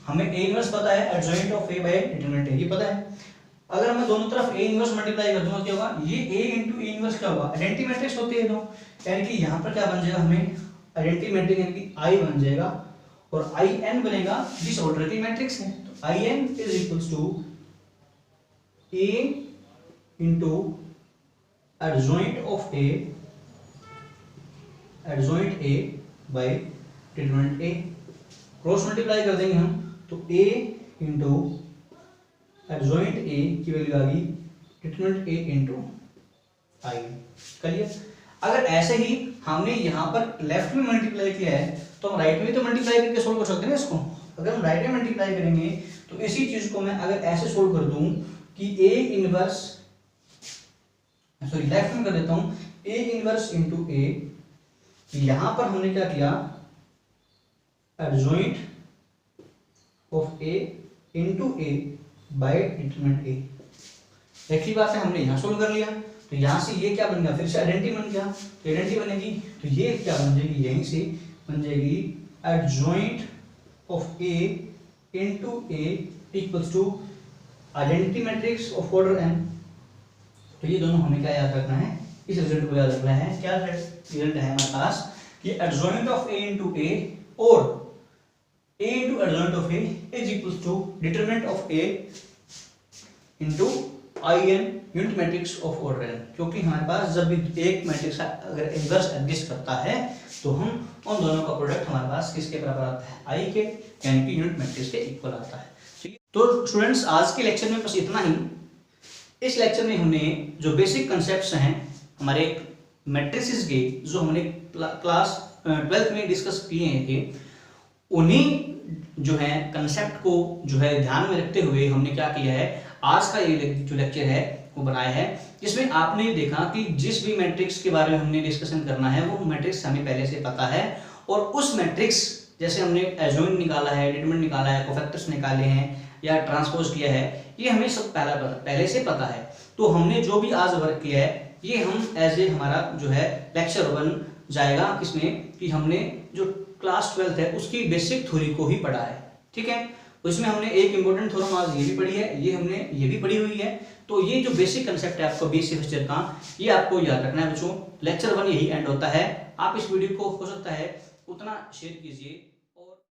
हमें A इनवर्स पता है, adjoint of A by determinant A ये पता है। अगर मैं दोनों तरफ A इनवर्स मल्टीप्लाई कर दूंगा क्या होगा, ये A इंटू A इनवर्स क्या होगा, आइडेंटिटी मैट्रिक्स होती है दो, यानी कि यहाँ पर क्या बन जाएगा, हमें आइडेंटिटी मैट्रिक्स यानी कि I बन जाएगा और In बनेगा जिस ऑर्डर की मैट्रिक्स है। तो In is equals to A into adjoint of A, adjoint A by determinant A, cross multiply कर देंगे हम तो A इंटू एडजॉइंट A की वैल्यू आ गई determinant A into I। Clear? अगर ऐसे ही हमने यहाँ पर लेफ्ट में मल्टीप्लाई किया है तो हम राइट में तो मल्टीप्लाई करके सोल्व कर सकते हैं इसको। अगर हम राइट में मल्टीप्लाई करेंगे तो इसी चीज को मैं अगर ऐसे सोल्व कर दूं कि A इनवर्स, सॉरी लेफ्ट में कर देता हूं, A इनवर्स इंटू A, यहां पर हमने क्या किया, adjoint of A into A by determinant A। एक ही बात है, हमने यहां सोल्व कर लिया तो यहां से ये क्या बन गया, फिर से आइडेंटिटी बन गया। तो आइडेंटिटी बनेगी तो ये क्या बन जाएगी, यहीं से बन जाएगी adjoint of A into A equals to identity matrix of order n। तो ये दोनों हमें क्या याद रखना है, इस रिजल्ट को याद रखना है। क्या रिजल्ट है हमारे पास कि adjoint of A into A और A into adjoint of A is equals to determinant of A into In unit matrix of order n। क्योंकि हमारे पास जब भी एक मैट्रिक्स अगर इनवर्स एग्जिस्ट करता है तो हम उन दोनों का प्रोडक्ट हमारे पास किसके बराबर आता है, I के, यानी कि यूनिट मैट्रिक्स के इक्वल आता है। ठीक है, तो स्टूडेंट्स आज के लेक्चर में बस इतना ही। इस लेक्चर में हमने जो बेसिक कंसेप्ट्स हैं हमारे मैट्रिसेस के, जो हमने क्लास 12th में डिस्कस किए थे, उन्हीं जो है कंसेप्ट को जो है ध्यान में रखते हुए हमने क्या किया है, आज का ये जो लेक्चर है वो बनाया है, जिसमें आपने देखा कि जिस भी मैट्रिक्स के बारे में हमने डिस्कशन करना है वो मैट्रिक्स हमें पहले से पता है, और उस मैट्रिक्स जैसे हमने एडजॉइंट निकाला है, डिटरमिनेंट निकाला है, कोफैक्टर्स निकाले हैं या ट्रांसपोज किया है, ये हमें सब पहले से पता है। तो हमने जो भी आज वर्क किया है ये हम एज ए हमारा जो है लेक्चर 1 जाएगा किसमें कि हमने जो क्लास 12th है उसकी बेसिक थ्योरी को ही पढ़ा है। ठीक है, उसमें हमने एक इंपॉर्टेंट थ्योरम आज ये भी पढ़ी है, ये हमने ये भी पढ़ी हुई है। तो ये जो बेसिक कंसेप्ट है आपका बीएससी फर्स्ट ईयर का, ये आपको याद रखना है बच्चों। लेक्चर 1 यही एंड होता है। आप इस वीडियो को हो सकता है उतना शेयर कीजिए